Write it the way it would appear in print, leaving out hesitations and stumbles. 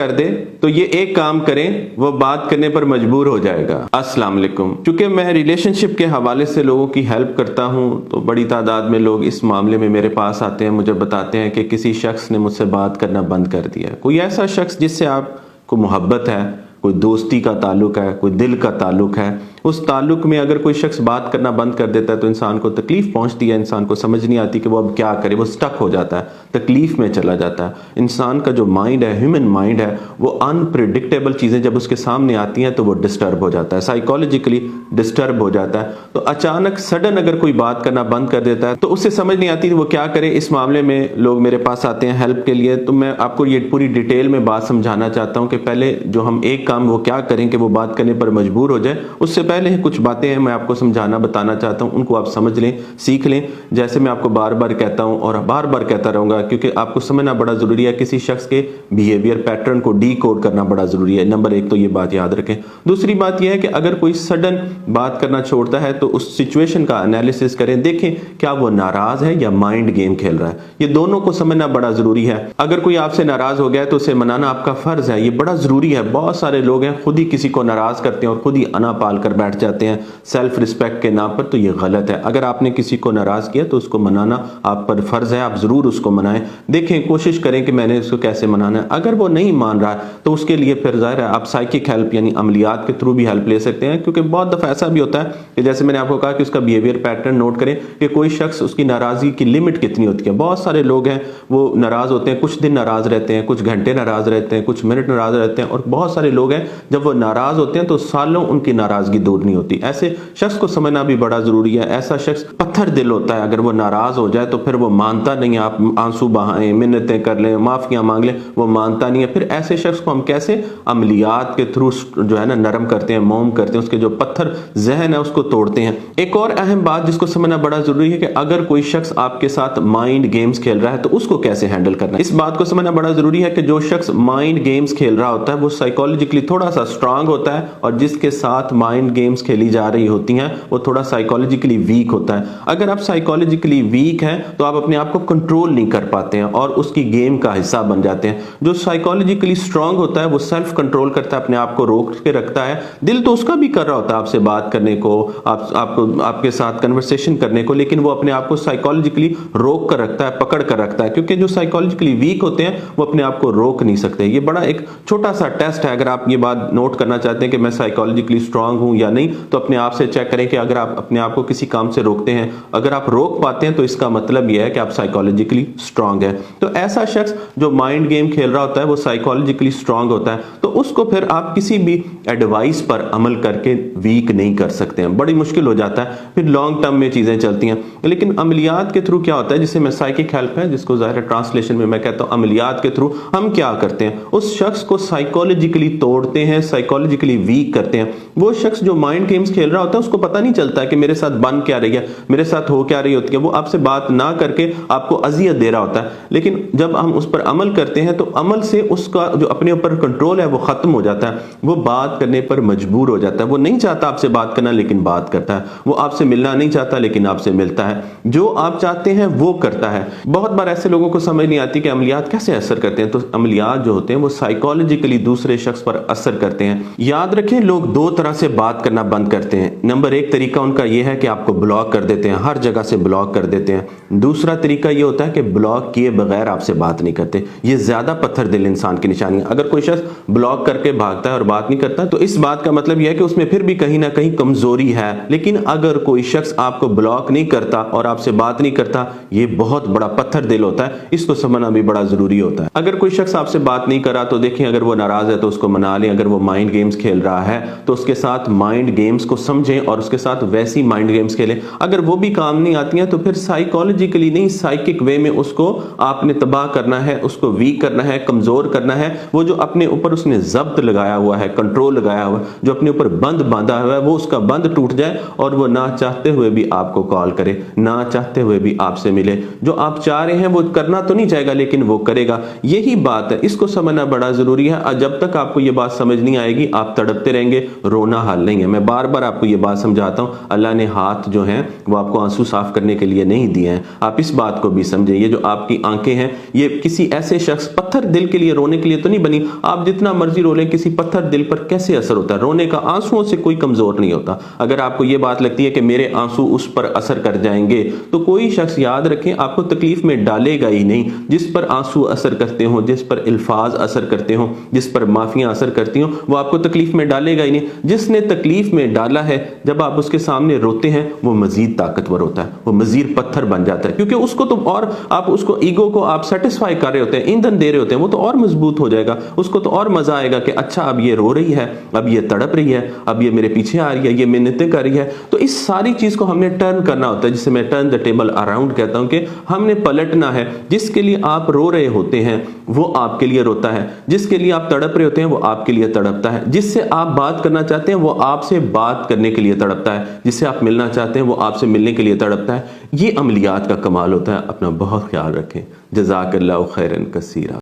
کر دے تو یہ ایک کام کریں، وہ بات کرنے پر مجبور ہو جائے گا۔ السلام علیکم۔ چونکہ میں ریلیشن شپ کے حوالے سے لوگوں کی ہیلپ کرتا ہوں تو بڑی تعداد میں لوگ اس معاملے میں میرے پاس آتے ہیں، مجھے بتاتے ہیں کہ کسی شخص نے مجھ سے بات کرنا بند کر دیا ہے۔ کوئی ایسا شخص جس سے آپ کو محبت ہے، کوئی دوستی کا تعلق ہے، کوئی دل کا تعلق ہے، اس تعلق میں اگر کوئی شخص بات کرنا بند کر دیتا ہے تو انسان کو تکلیف پہنچتی ہے، انسان کو سمجھ نہیں آتی کہ وہ اب کیا کرے، وہ سٹک ہو جاتا ہے، تکلیف میں چلا جاتا ہے۔ انسان کا جو مائنڈ ہے، ہیومن مائنڈ ہے، وہ انپریڈکٹیبل چیزیں جب اس کے سامنے آتی ہیں تو وہ ڈسٹرب ہو جاتا ہے، سائیکولوجیکلی ڈسٹرب ہو جاتا ہے۔ تو اچانک سڈن اگر کوئی بات کرنا بند کر دیتا ہے تو اسے سمجھ نہیں آتی وہ کیا کرے۔ اس معاملے میں لوگ میرے پاس آتے ہیں ہیلپ کے لیے، تو میں آپ کو یہ پوری ڈیٹیل میں بات سمجھانا چاہتا ہوں کہ پہلے جو ہم ایک کام وہ کیا کریں کہ وہ بات کرنے پر مجبور ہو جائے۔ اس سے پہلے کچھ باتیں ہیں میں آپ کو سمجھانا بتانا چاہتا ہوں، ان کو آپ سمجھ لیں، سیکھ لیں، جیسے میں آپ کو بار بار کہتا ہوں اور بار بار کہتا رہوں گا، کیونکہ آپ کو سمجھنا بڑا ضروری ہے۔ کسی شخص کے بیہیویئر پیٹرن کو ڈی کوڈ کرنا بڑا ضروری ہے۔ نمبر ایک تو یہ بات یاد رکھیں۔ دوسری بات یہ ہے کہ اگر کوئی سڈن بات کرنا چھوڑتا ہے تو اس سچویشن کا انالیسس کریں، دیکھیں کیا وہ ناراض ہے یا مائنڈ گیم کھیل رہا ہے۔ یہ دونوں کو سمجھنا بڑا ضروری ہے۔ اگر کوئی آپ سے ناراض ہو گیا تو اسے منانا آپ کا فرض ہے، یہ بڑا ضروری ہے۔ بہت سارے لوگ ہیں خود ہی کسی کو ناراض کرتے ہیں اور خود ہی انا پال کر بیٹھ جاتے ہیں سیلف رسپیکٹ کے نام پر، تو یہ غلط ہے۔ اگر آپ نے کسی کو ناراض کیا تو اس کو منانا آپ پر فرض ہے، آپ ضرور اس کو منائیں۔ دیکھیں، کوشش کریں کہ میں نے اس کو کیسے منانا ہے۔ اگر وہ نہیں مان رہا ہے تو اس کے لیے پھر ظاہر ہے آپ سائیکک ہیلپ یعنی عملیات کے تھرو بھی ہیلپ لے سکتے ہیں، کیونکہ بہت دفعہ ایسا بھی ہوتا ہے کہ جیسے میں نے آپ کو کہا کہ اس کا بیہیویئر پیٹرن نوٹ کریں کہ کوئی شخص اس کی ناراضگی کی لمٹ کتنی ہوتی ہے۔ بہت سارے لوگ ہیں وہ ناراض ہوتے ہیں، کچھ دن ناراض رہتے ہیں، کچھ گھنٹے ناراض رہتے ہیں، کچھ منٹ ناراض رہتے ہیں، اور بہت سارے لوگ ہیں جب وہ ناراض ہوتے ہیں تو سالوں ان کی ناراضگی دور نہیں ہوتی۔ ایسے شخص کو سمجھنا بھی بڑا ضروری ہے۔ ایسا شخص پتھر دل ہوتا ہے، اگر وہ ناراض ہو جائے تو پھر وہ مانتا نہیں ہے۔ آپ آنسو بہائیں، منتیں کر لیں، معافیاں مانگ لیں، وہ مانتا نہیں ہے۔ پھر ایسے شخص کو ہم کیسے عملیات کے تھرو جو ہے نا نرم کرتے ہیں، موم کرتے ہیں، اس کے جو پتھر ذہن ہے اس کو توڑتے ہیں۔ ایک اور اہم بات جس کو سمجھنا بڑا ضروری ہے کہ اگر کوئی شخص آپ کے ساتھ مائنڈ گیمز کھیل رہا ہے تو اس کو کیسے ہینڈل کرنا ہے۔ اس بات کو سمجھنا بڑا ضروری ہے کہ جو شخص مائنڈ گیمز کھیل رہا ہوتا ہے وہ سائیکولوجیکلی تھوڑا سا اسٹرانگ ہوتا ہے، اور جس کے ساتھ مائنڈ گیمز کھیلی جا رہی ہوتی ہیں وہ تھوڑا سائیکولوجیکلی ویک ہوتا ہے۔ اگر آپ سائیکولوجیکلی ویک ہیں تو آپ اپنے آپ کو کنٹرول نہیں کر پاتے ہیں اور اس کی گیم کا حصہ بن جاتے ہیں۔ جو سائیکولوجیکلی اسٹرانگ ہوتا ہے وہ سیلف کنٹرول کرتا ہے، اپنے آپ کو روک کے رکھتا ہے۔ دل تو اس کا بھی کر رہا ہوتا ہے آپ سے بات کرنے کو، آپ کے ساتھ کنورسیشن کرنے کو، لیکن وہ اپنے آپ کو سائیکولوجیکلی روک کر رکھتا ہے، پکڑ کر رکھتا ہے، کیونکہ جو سائیکولوجیکلی ویک ہوتے ہیں وہ اپنے آپ کو روک نہیں سکتے۔ یہ بڑا ایک چھوٹا سا ٹیسٹ ہے۔ اگر آپ یہ بات نوٹ کرنا چاہتے ہیں کہ میں سائیکولوجیکلی اسٹرانگ ہوں یا نہیں، تو اپنے آپ سے چیک کریں کہ اگر آپ اپنے آپ کو کسی کام سے روکتے ہیں، اگر آپ روک پاتے ہیں تو اس کا مطلب یہ ہے کہ آپ سائیکولوجیکلی اسٹرانگ ہیں۔ تو ایسا شخص جو مائنڈ گیم کھیل رہا ہوتا ہے وہ سائیکولوجیکلی اسٹرانگ ہوتا ہے، تو اس کو پھر آپ کسی بھی ایڈوائس پر عمل کر کے ویک نہیں کر سکتے ہیں، بڑی مشکل ہو جاتا ہے، پھر لانگ ٹرم میں چیزیں چلتی ہیں۔ لیکن عملیات کے تھرو کیا ہوتا ہے، جسے میں سائیکک ہیلپ ہے، جس کو ظاہر ٹرانسلیشن میں کہتا ہوں عملیات کے تھرو ہم کیا کرتے ہیں، اس شخص کو سائیکولوجیکلی توڑتے ہیں، سائیکولوجیکلی ویک کرتے ہیں۔ وہ شخص جو مائنڈ گیمز کھیل رہا ہوتا ہے اس کو پتہ نہیں چلتا کہ میرے ساتھ بن کیا رہی ہے، میرے ساتھ ہو کیا رہی ہوتی ہے، وہ آپ سے بات نہ کر کے آپ کو اذیت دے رہا ہوتا ہے۔ لیکن جب ہم اس پر عمل کرتے ہیں تو عمل سے اس کا جو اپنے اوپر کنٹرول ہے وہ ختم ہو جاتا ہے، وہ بات کرنے پر مجبور ہو جاتا ہے۔ وہ نہیں چاہتا آپ سے بات کرنا لیکن بات کرتا ہے، وہ آپ سے ملنا نہیں چاہتا لیکن آپ سے ملتا ہے، جو آپ چاہتے ہیں وہ کرتا ہے۔ بہت بار ایسے لوگوں کو سمجھ نہیں آتی کہ عملیات کیسے اثر کرتے ہیں۔ تو عملیات جو ہوتے ہیں وہ سائیکولوجیکلی دوسرے شخص پر اثر کرتے ہیں۔ یاد رکھیں، لوگ دو طرح سے بات کرنا بند کرتے ہیں۔ نمبر ایک طریقہ ان کا یہ ہے کہ آپ کو بلاک کر دیتے ہیں، ہر جگہ سے بلاک کر دیتے ہیں۔ دوسرا طریقہ یہ ہوتا ہے کہ بلاک کیے بغیر آپ سے بات نہیں کرتے۔ یہ زیادہ پتھر دل انسان کی نشانی ہے۔ اگر کوئی شخص بلاک کر کے بھاگتا ہے اور بات نہیں کرتا تو اس بات کا مطلب یہ ہے کہ اس میں پھر بھی کہیں نہ کہیں کمزوری ہے۔ لیکن اگر کوئی شخص آپ کو بلاک نہیں کرتا اور آپ سے بات نہیں کرتا، یہ بہت بڑا پتھر دل ہوتا ہے، اس کو سمجھنا بھی بڑا ضروری ہوتا ہے۔ اگر کوئی شخص آپ سے بات نہیں کرا تو دیکھیں، اگر وہ ناراض ہے تو اس کو منا لیں، اگر وہ مائنڈ گیمز کھیل رہا ہے تو اس کے ساتھ مائنڈ گیمز کو سمجھیں اور اس کے ساتھ ویسی مائنڈ گیمز کھیلیں۔ اگر وہ بھی کام نہیں آتی ہیں تو پھر سائیکولوجیکلی نہیں، سائیکک وے میں اس کو آپ نے تباہ کرنا ہے، اس کو ویک کرنا ہے، کمزور کرنا ہے۔ وہ جو اپنے اوپر اس نے ضبط لگایا ہوا ہے، کنٹرول لگایا ہوا ہے، جو اپنے اوپر بند باندھا ہوا ہے، وہ اس کا بند ٹوٹ جائے اور وہ نہ چاہتے ہوئے بھی آپ کو کال کرے، نہ چاہتے ہوئے بھی آپ سے ملے۔ جو آپ چاہ رہے ہیں وہ کرنا تو نہیں چاہے گا لیکن وہ کرے گا۔ یہی بات ہے، اس کو سمجھنا بڑا ضروری ہے۔ جب تک آپ کو یہ بات سمجھ نہیں آئے گی آپ تڑپتے رہیں گے، رونا حل نہیں نہیں ہے. میں بار بار آپ کو یہ بات سمجھاتا ہوں, اللہ نے ہاتھ جو ہیں وہ آپ کو آنسو صاف کرنے کے لیے نہیں دیے ہیں. آپ اس بات کو بھی سمجھیں, یہ جو آپ کی آنکھیں ہیں یہ کسی ایسے شخص پتھر دل کے لیے, رونے کے لیے تو نہیں بنی. آپ جتنا مرضی رو لیں, کسی پتھر دل پر کیسے اثر ہوتا ہے؟ رونے کا آنسوؤں سے کوئی کمزور نہیں ہوتا. اگر آپ کو یہ بات لگتی ہے کہ میرے آنسو اس پر اثر کر جائیں گے, تو کوئی شخص یاد رکھیں آپ کو تکلیف میں ڈالے گا ہی نہیں. جس پر آنسو اثر کرتے ہوں, جس پر الفاظ اثر کرتے ہوں, جس پر معافیاں اثر کرتی ہوں, وہ آپ کو تکلیف میں ڈالے گا ہی نہیں. جس نے تکلیف میں ڈالا ہے, جب آپ اس کے سامنے روتے ہیں, وہ مزید طاقتور ہوتا ہے, وہ مزید پتھر بن جاتا ہے. کیونکہ اس کو تو اور آپ اس کو ایگو کو آپ سیٹسفائی کر رہے ہوتے ہیں, ایندھن دے رہے ہوتے ہیں, وہ تو اور مضبوط ہو جائے گا. اس کو تو اور مزہ آئے گا کہ اچھا اب یہ رو رہی ہے, اب یہ تڑپ رہی ہے, اب یہ میرے پیچھے آ رہی ہے, یہ منتیں کر رہی ہے. تو اس ساری چیز کو ہم نے ٹرن کرنا ہوتا ہے, جسے میں ٹرن دا ٹیبل اراؤنڈ کہتا ہوں, کہ ہم نے پلٹنا ہے. جس کے لیے آپ رو رہے ہوتے ہیں وہ آپ کے لیے روتا ہے, جس کے لیے آپ تڑپ رہے ہوتے ہیں وہ آپ کے لیے تڑپتا ہے, جس سے آپ بات کرنا چاہتے ہیں وہ آپ سے بات کرنے کے لیے تڑپتا ہے, جس سے آپ ملنا چاہتے ہیں وہ آپ سے ملنے کے لیے تڑپتا ہے. یہ عملیات کا کمال ہوتا ہے. اپنا بہت خیال رکھیں. جزاک اللہ خیرا کثیرا.